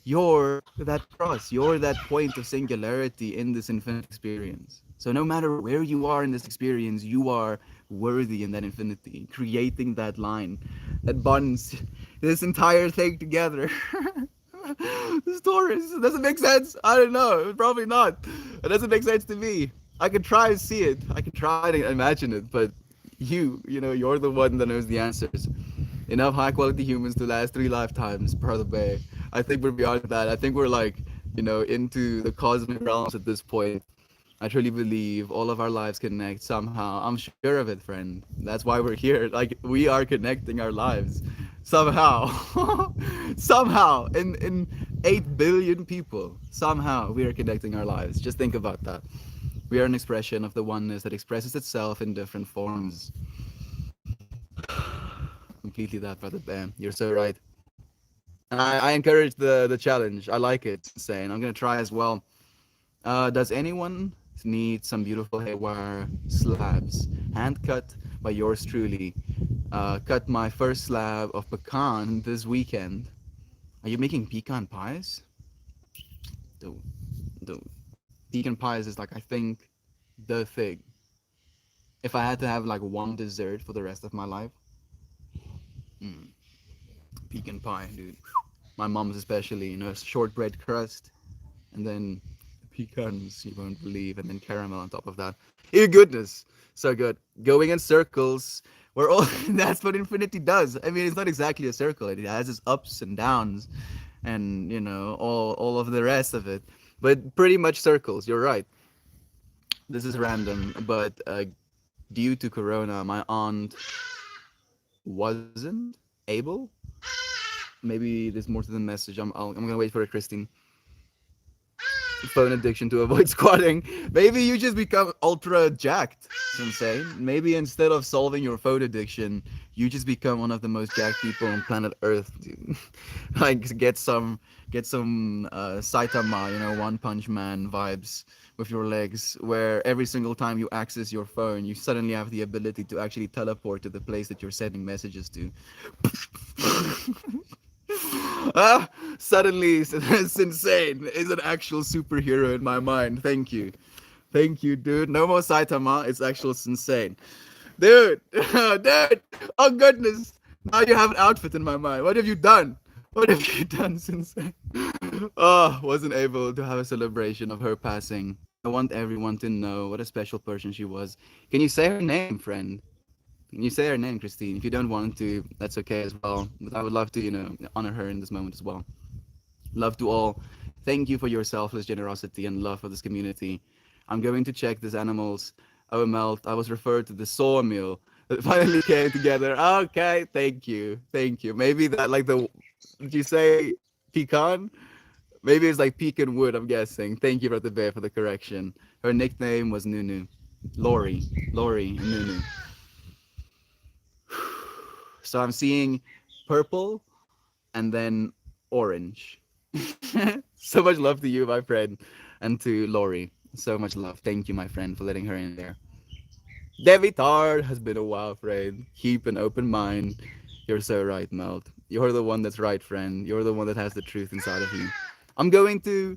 you're that cross, you're that point of singularity in this infinite experience. So no matter where you are in this experience, you are worthy in that infinity, creating that line that bonds this entire thing together. The story doesn't make sense. I don't know. Probably not. It doesn't make sense to me. I could try and see it. I could try to imagine it, but you're the one that knows the answers. Enough high quality humans to last 3 lifetimes, Brother Bay. I think we're beyond that. I think we're like, into the cosmic realms at this point. I truly believe all of our lives connect somehow. I'm sure of it, friend. That's why we're here. Like we are connecting our lives somehow. Somehow in 8 billion people. Somehow we are connecting our lives. Just think about that. We are an expression of the oneness that expresses itself in different forms. Completely that, brother Bam. You're so right. And I encourage the challenge. I like it. It's insane. I'm gonna try as well. Does anyone need some beautiful haywire slabs, hand cut by yours truly? Cut my first slab of pecan this weekend. Are you making pecan pies? Dude, dude. Pecan pies is like I think the thing. If I had to have like one dessert for the rest of my life, mm, pecan pie, dude. My mom's especially, shortbread crust, and then pecans, you won't believe, and then caramel on top of that. Ew, goodness, so good. Going in circles. We're all. That's what infinity does. I mean, it's not exactly a circle. It has its ups and downs, and all of the rest of it. But pretty much circles. You're right. This is random, but due to Corona, my aunt wasn't able. Maybe there's more to the message. I'm gonna wait for it, Christine. phone addiction to avoid squatting. Maybe you just become ultra jacked, Sensei. Maybe instead of solving your phone addiction, you just become one of the most jacked people on planet Earth, dude. Like get some Saitama, One Punch Man vibes with your legs, where every single time you access your phone, you suddenly have the ability to actually teleport to the place that you're sending messages to. Ah, suddenly, Insane is an actual superhero in my mind. Thank you. Thank you, dude. No more Saitama. It's actual Insane. Dude, dude. Oh, goodness. Now you have an outfit in my mind. What have you done? What have you done, Sensei? Oh, wasn't able to have a celebration of her passing. I want everyone to know what a special person she was. Can you say her name, friend? Can you say her name, Christine? If you don't want to, that's okay as well. But I would love to, honor her in this moment as well. Love to all. Thank you for your selfless generosity and love for this community. I'm going to check these animals. Oh, Melt, I was referred to the sawmill that finally came together. Okay, thank you. Thank you. Maybe that, like did you say pecan? Maybe it's like pecan wood, I'm guessing. Thank you, Brother Bear, for the correction. Her nickname was Nunu. Lori. Lori and Nunu. So I'm seeing purple and then orange. So much love to you, my friend, and to Lori. So much love. Thank you, my friend, for letting her in there. Debbie Tard has been a while, friend. Keep an open mind. You're so right, Melt. You're the one that's right, friend. You're the one that has the truth inside of you. I'm going to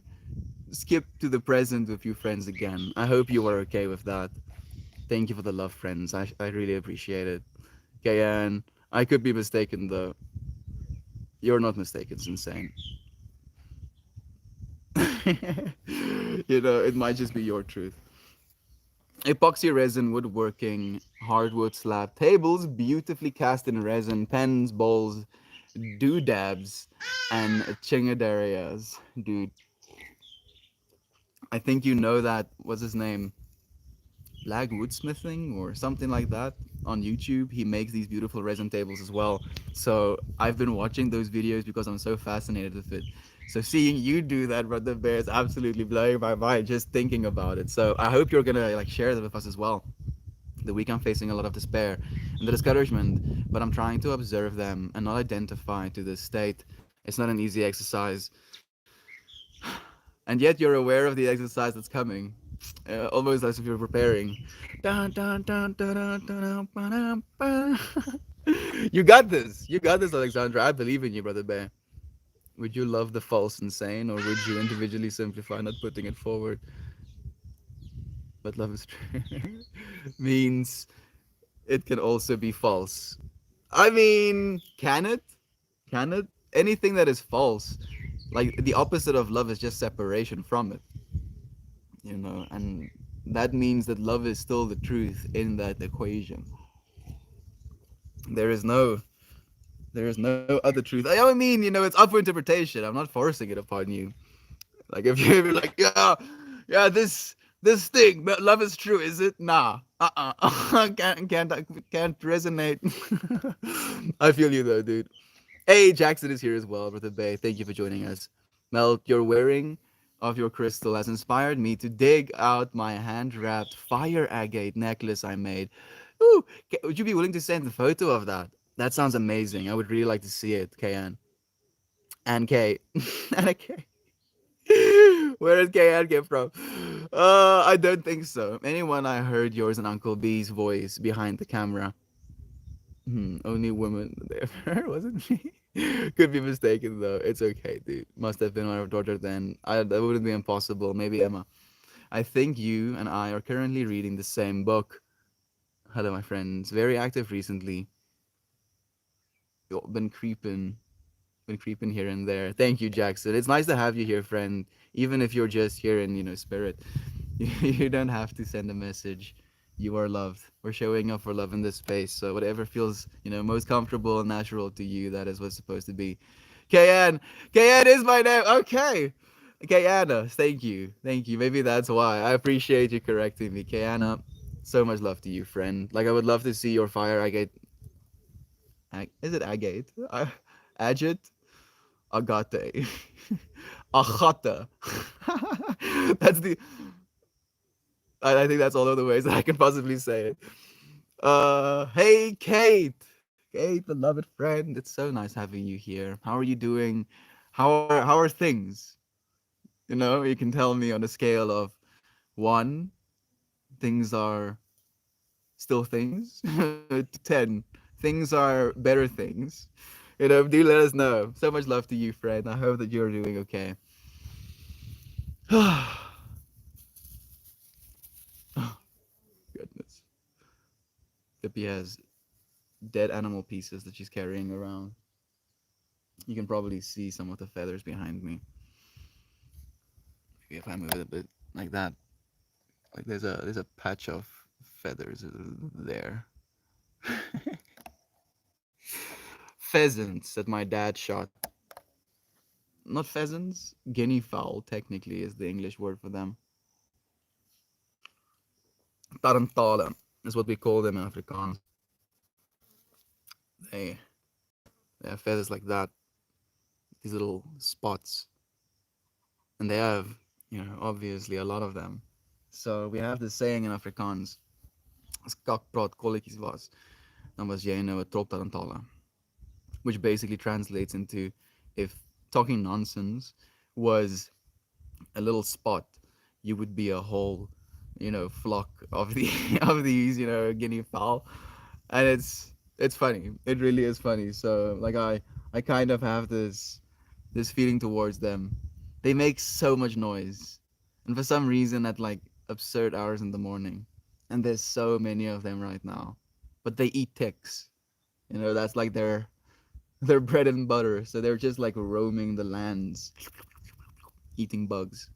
skip to the present with you friends again. I hope you are okay with that. Thank you for the love, friends. I really appreciate it. Kayan, I could be mistaken though. You're not mistaken, it's insane. It might just be your truth. Epoxy resin, woodworking, hardwood slab, tables beautifully cast in resin, pens, bowls, doodabs, and chingaderias. Dude, I think you know that. What's his name? Lag Woodsmithing or something like that on YouTube. He makes these beautiful resin tables as well. So I've been watching those videos because I'm so fascinated with it. So seeing you do that, Brother Bear, is absolutely blowing my mind just thinking about it. So I hope you're gonna like share that with us as well. The week I'm facing a lot of despair and the discouragement, but I'm trying to observe them and not identify to this state. It's not an easy exercise, and yet you're aware of the exercise that's coming, almost as if you're preparing. Dun, dun, dun, dun, dun, dun, dun, dun, dun. You got this. You got this, Alexandra. I believe in you, Brother Bear. Would you love the false insane, or would you individually simplify, not putting it forward? But love is true means it can also be false. I mean, can it? Can it? Anything that is false, like the opposite of love, is just separation from it. And that means that love is still the truth in that equation. There is no there is no other truth. I mean, it's up for interpretation. I'm not forcing it upon you. Like if you're like, yeah, this thing, but love is true, is it? Nah. Can't resonate. I feel you though, dude. Hey, Jackson is here as well, Brother Bay. Thank you for joining us. Mel, your wearing of your crystal has inspired me to dig out my hand-wrapped fire agate necklace I made. Ooh, would you be willing to send a photo of that? That sounds amazing. I would really like to see it, KN. And K. And a K. Where did KN get from? I don't think so. Anyone I heard yours and Uncle B's voice behind the camera. Only woman there wasn't me. Could be mistaken though. It's okay, dude. Must have been my daughter then. That wouldn't be impossible. Maybe Emma. I think you and I are currently reading the same book. Hello, my friends. Very active recently. Yo, been creeping here and there. Thank you, Jackson. It's nice to have you here, friend. Even if you're just here in spirit, you don't have to send a message. You are loved. We're showing up for love in this space. So whatever feels most comfortable and natural to you, that is what's supposed to be. KN, KN is my name. Okay. Kayana, thank you. Maybe that's why. I appreciate you correcting me, Kayana. So much love to you, friend. Like I would love to see your fire agate. Is it agate? Agate? Agate. Achata. That's the. I think that's all of the ways that I can possibly say it. Hey Kate, beloved friend. It's so nice having you here. How are you doing? How are things? You know, you can tell me on a scale of one, things are still things, to 10, things are better things. You know, do let us know. So much love to you, friend. I hope that you're doing okay. Goodness. Pippi has dead animal pieces that she's carrying around. You can probably see some of the feathers behind me. Maybe if I move it a bit like that, like there's a patch of feathers there. Pheasants that my dad shot. Not pheasants, guinea fowl technically is the English word for them. Tarantala is what we call them in Afrikaans. They they have feathers like that, these little spots, and they have, you know, obviously a lot of them. So we have this saying in Afrikaans: "As kakpraat kolletjies was, dan was jy nou 'n trop tarantala," which basically translates into, if talking nonsense was a little spot, you would be a whole, you know, flock of the of these, you know, guinea fowl. And it's funny. It really is funny. So like I kind of have this feeling towards them. They make so much noise, and for some reason at like absurd hours in the morning, and there's so many of them right now. But they eat ticks. You know, that's like their bread and butter. So they're just like roaming the lands, eating bugs.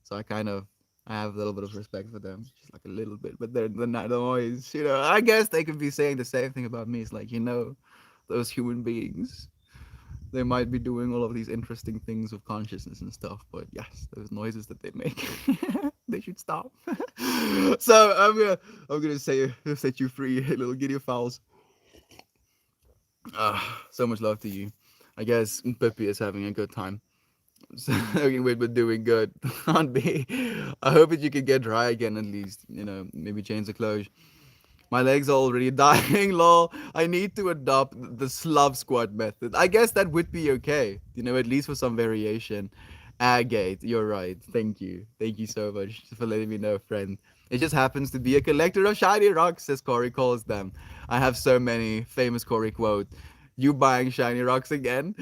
So I have a little bit of respect for them, just like a little bit. But they're not always, you know. I guess they could be saying the same thing about me. It's like, you know, those human beings, they might be doing all of these interesting things with consciousness and stuff. But yes, those noises that they make, they should stop. So I'm gonna say set you free, little guinea fowls. So much love to you. I guess Pippi is having a good time. So, okay, we're doing good. Aunt B, I hope that you can get dry again at least. You know, maybe change the clothes. My legs are already dying, lol. I need to adopt the Slav squat method. I guess that would be okay. You know, at least for some variation. Agate, you're right. Thank you. Thank you so much for letting me know, friend. It just happens to be a collector of shiny rocks, as Corey calls them. I have so many famous Corey quote. You buying shiny rocks again?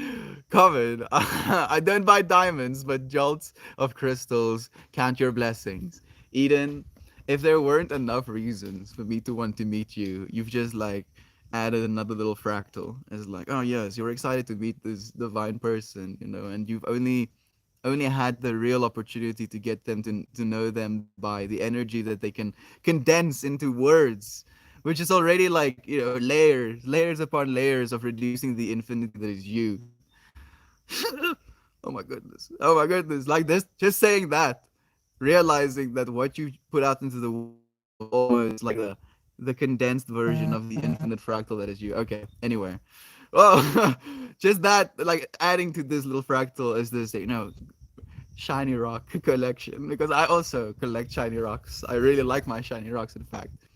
Covered. I don't buy diamonds, but jolts of crystals. Count your blessings. Eden, if there weren't enough reasons for me to want to meet you, you've just like added another little fractal. It's like, oh yes, you're excited to meet this divine person, you know, and you've only had the real opportunity to get them to know them by the energy that they can condense into words, which is already like, you know, layers upon layers of reducing the infinity that is you. Oh my goodness, like this, just saying that, realizing that what you put out into the world is almost like the condensed version of the infinite fractal that is you. Okay, anyway, well, just that, like adding to this little fractal is this, you know, shiny rock collection, because I also collect shiny rocks. I really like my shiny rocks, in fact.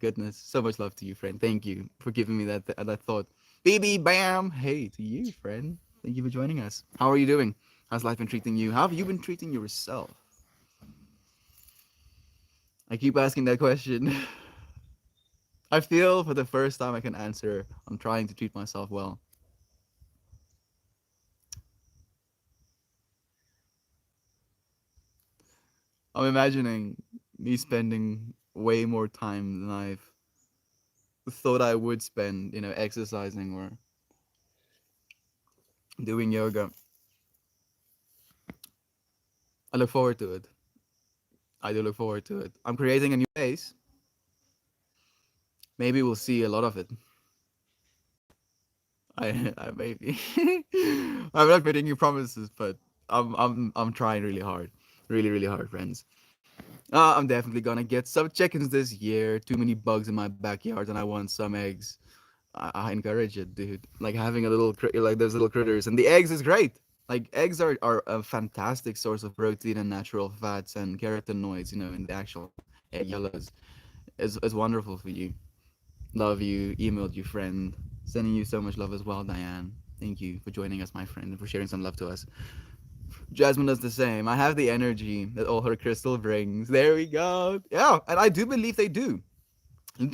Goodness, so much love to you, friend. Thank you for giving me that thought. BB Bam! Hey to you, friend. Thank you for joining us. How are you doing? How's life been treating you? How have you been treating yourself? I keep asking that question. I feel for the first time I can answer, I'm trying to treat myself well. I'm imagining me spending way more time than I've thought I would spend, you know, exercising or doing yoga. I look forward to it. I do look forward to it. I'm creating a new space. Maybe we'll see a lot of it. I maybe. I'm not making you promises, but I'm trying really hard, really hard, friends. I'm definitely gonna get some chickens this year. Too many bugs in my backyard, and I want some eggs. I encourage it, dude. Like having a little like those little critters, and the eggs is great. Like eggs are a fantastic source of protein and natural fats and carotenoids, in the actual egg yellows. It's wonderful for you. Love you, emailed you, friend. Sending you so much love as well, Diane. Thank you for joining us, my friend, and for sharing some love to us. Jasmine does the same. I have the energy that all her crystal brings. There we go. Yeah, and I do believe they do.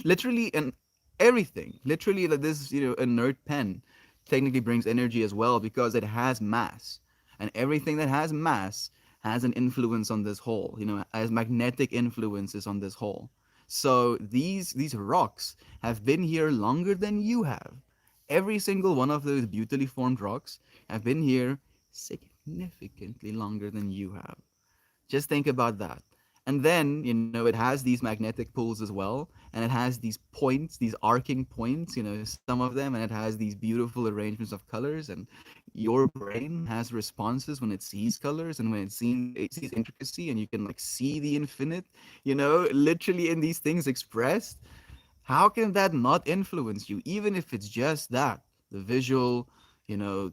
Literally, and everything. Literally, that this inert pen technically brings energy as well because it has mass, and everything that has mass has an influence on this whole. Has magnetic influences on this whole. So these rocks have been here longer than you have. Every single one of those beautifully formed rocks have been here significantly longer than you have. Just think about that. And then, it has these magnetic poles as well. And it has these points, these arcing points, some of them. And it has these beautiful arrangements of colors. And your brain has responses when it sees colors and when it sees intricacy. And you can like see the infinite, literally in these things expressed. How can that not influence you, even if it's just that? The visual,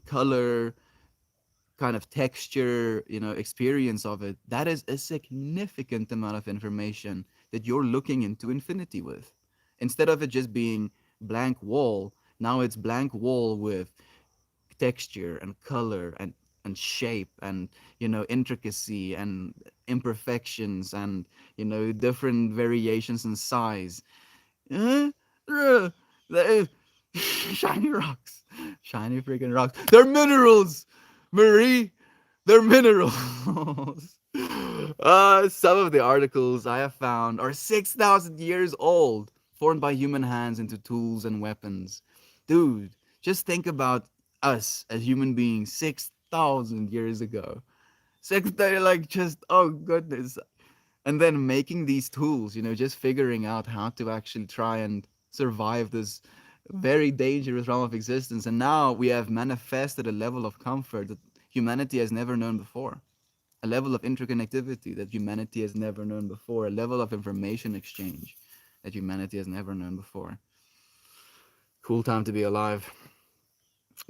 color, kind of texture, experience of it, that is a significant amount of information that you're looking into infinity with. Instead of it just being blank wall, now it's blank wall with texture and color and shape and intricacy and imperfections and different variations in size. Eh? Uh, the- shiny rocks, shiny freaking rocks. They're minerals, Marie. They're minerals. Some of the articles I have found are 6,000 years old, formed by human hands into tools and weapons. Dude, just think about us as human beings 6,000 years ago. They're like just, oh goodness. And then making these tools, just figuring out how to actually try and survive this very dangerous realm of existence. And now we have manifested a level of comfort that humanity has never known before, a level of interconnectivity that humanity has never known before, a level of information exchange that humanity has never known before. Cool time to be alive.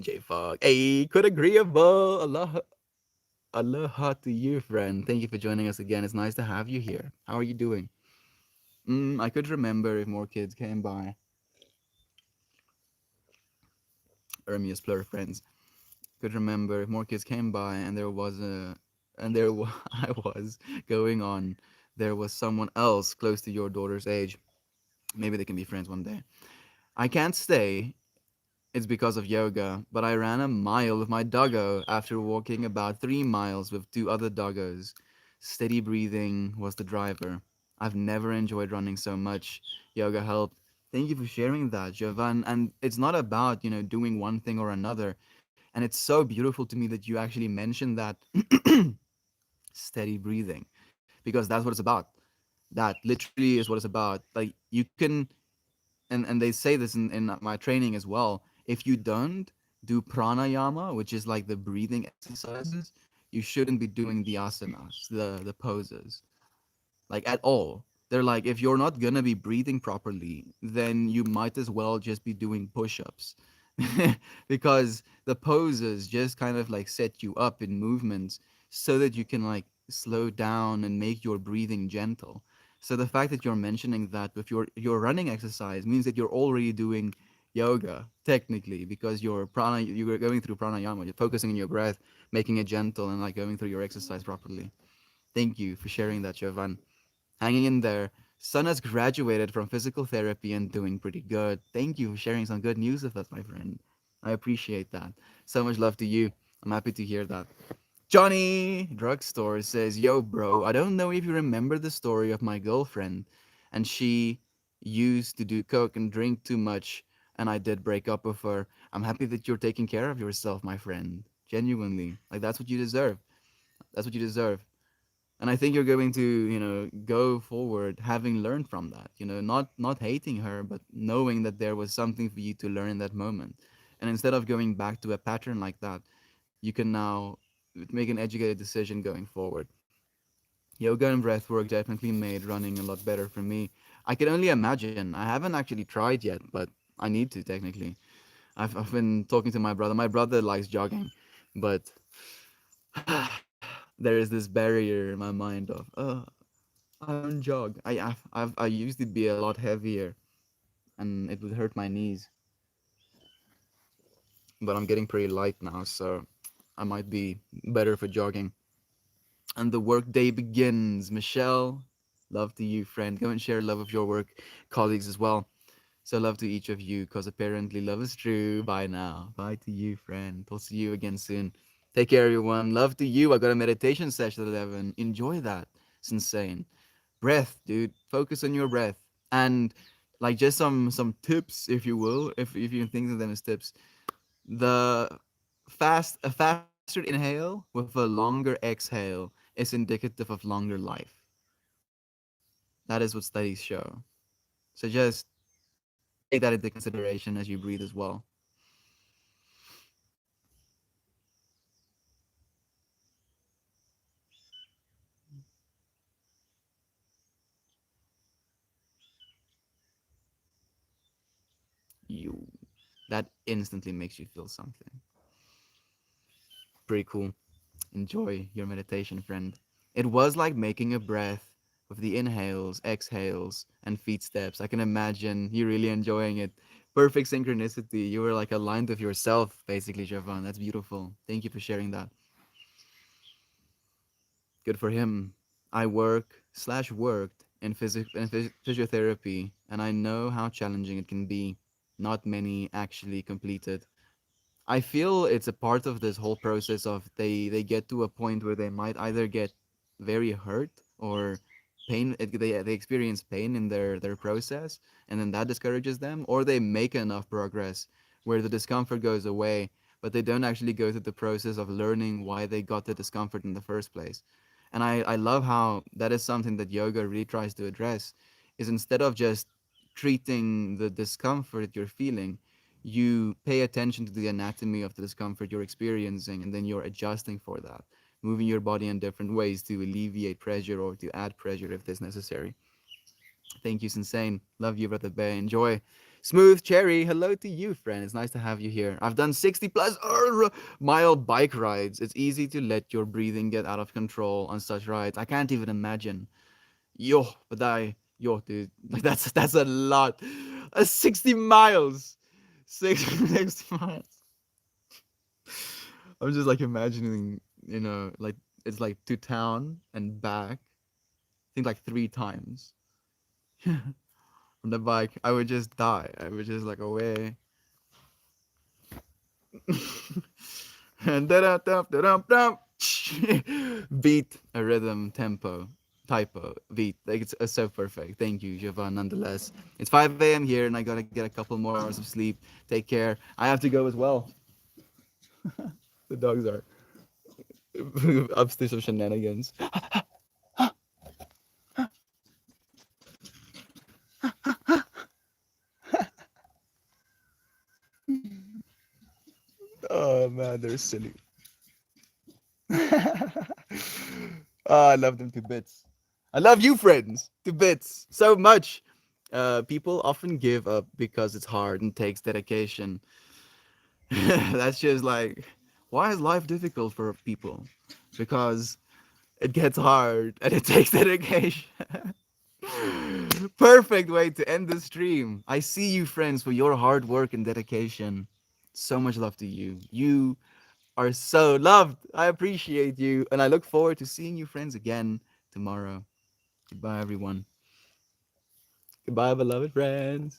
J Fog. Hey, could agreeable. Aloha to you, friend. Thank you for joining us again. It's nice to have you here. How are you doing? I could remember if more kids came by. Ermia's plur friends. Could remember if more kids came by and I was going on. There was someone else close to your daughter's age. Maybe they can be friends one day. I can't stay. It's because of yoga, but I ran a mile with my doggo after walking about 3 miles with two other doggos. Steady breathing was the driver. I've never enjoyed running so much. Yoga helped. Thank you for sharing that, Jovan. And it's not about, doing one thing or another. And it's so beautiful to me that you actually mentioned that steady breathing because that's what it's about. That literally is what it's about. Like you can, and they say this in my training as well. If you don't do pranayama, which is like the breathing exercises, you shouldn't be doing the asanas, the poses, like at all. They're like, if you're not gonna be breathing properly, then you might as well just be doing push-ups. Because the poses just kind of like set you up in movements so that you can like slow down and make your breathing gentle. So the fact that you're mentioning that with your running exercise means that you're already doing yoga technically because you're going through pranayama, you're focusing on your breath, making it gentle and like going through your exercise properly. Thank you for sharing that, Jovan. Hanging in there. Son has graduated from physical therapy and doing pretty good. Thank you for sharing some good news with us, my friend. I appreciate that. So much love to you. I'm happy to hear that. Johnny Drugstore says, Yo, bro, I don't know if you remember the story of my girlfriend, and she used to do coke and drink too much, and I did break up with her. I'm happy that you're taking care of yourself, my friend. Genuinely. Like, that's what you deserve. That's what you deserve. And I think you're going to go forward having learned from that, not hating her but knowing that there was something for you to learn in that moment. And instead of going back to a pattern like that, you can now make an educated decision going forward. Yoga and breath work definitely made running a lot better for me. I can only imagine. I haven't actually tried yet, but I need to technically. I've been talking to my brother. My brother likes jogging, but There is this barrier in my mind of, I don't jog. I used to be a lot heavier, and it would hurt my knees. But I'm getting pretty light now, so I might be better for jogging. And the workday begins. Michelle, love to you, friend. Go and share love of your work colleagues as well. So love to each of you, because apparently love is true. Bye now. Bye to you, friend. I'll see you again soon. Take care, everyone. Love to you. I got a meditation session at 11. Enjoy that. It's insane. Breath, dude. Focus on your breath. And like just some tips, if you will, if you think of them as tips. The a faster inhale with a longer exhale is indicative of longer life. That is what studies show. So just take that into consideration as you breathe as well. You that instantly makes you feel something. Pretty cool. Enjoy your meditation, friend. It was like making a breath with the inhales, exhales, and feet steps. I can imagine you really enjoying it. Perfect synchronicity. You were like aligned with yourself, basically, Javan. That's beautiful. Thank you for sharing that. Good for him. I worked in physiotherapy, and I know how challenging it can be. Not many actually completed. I feel it's a part of this whole process of they get to a point where they might either get very hurt or they experience pain in their process, and then that discourages them, or they make enough progress where the discomfort goes away, but they don't actually go through the process of learning why they got the discomfort in the first place. And I love how that is something that yoga really tries to address, is instead of just treating the discomfort you're feeling, you pay attention to the anatomy of the discomfort you're experiencing, and then you're adjusting for that, moving your body in different ways to alleviate pressure or to add pressure if it's necessary. Thank you, Insane. Love you, Brother Bay. Enjoy. Smooth Cherry, hello to you, friend. It's nice to have you here. I've done 60 plus mile bike rides. It's easy to let your breathing get out of control on such rides. I can't even imagine. Yo, but yo, dude, like that's a lot. 60 miles. 60 miles. I'm just like imagining, like it's like to town and back. I think like 3 times from the bike. I would just die. I would just like away. And beat a rhythm tempo typo beat like it's so perfect. Thank you, Jovan. Nonetheless, it's 5 a.m. here, and I gotta get a couple more hours of sleep. Take care. I have to go as well. The dogs are upstairs of shenanigans. Oh man, they're silly. Oh, I love them to bits. I love you, friends, to bits so much. People often give up because it's hard and takes dedication. That's just like, why is life difficult for people? Because it gets hard and it takes dedication. Perfect way to end the stream. I see you, friends, for your hard work and dedication. So much love to you. You are so loved. I appreciate you, and I look forward to seeing you, friends, again tomorrow. Goodbye, everyone. Goodbye, beloved friends.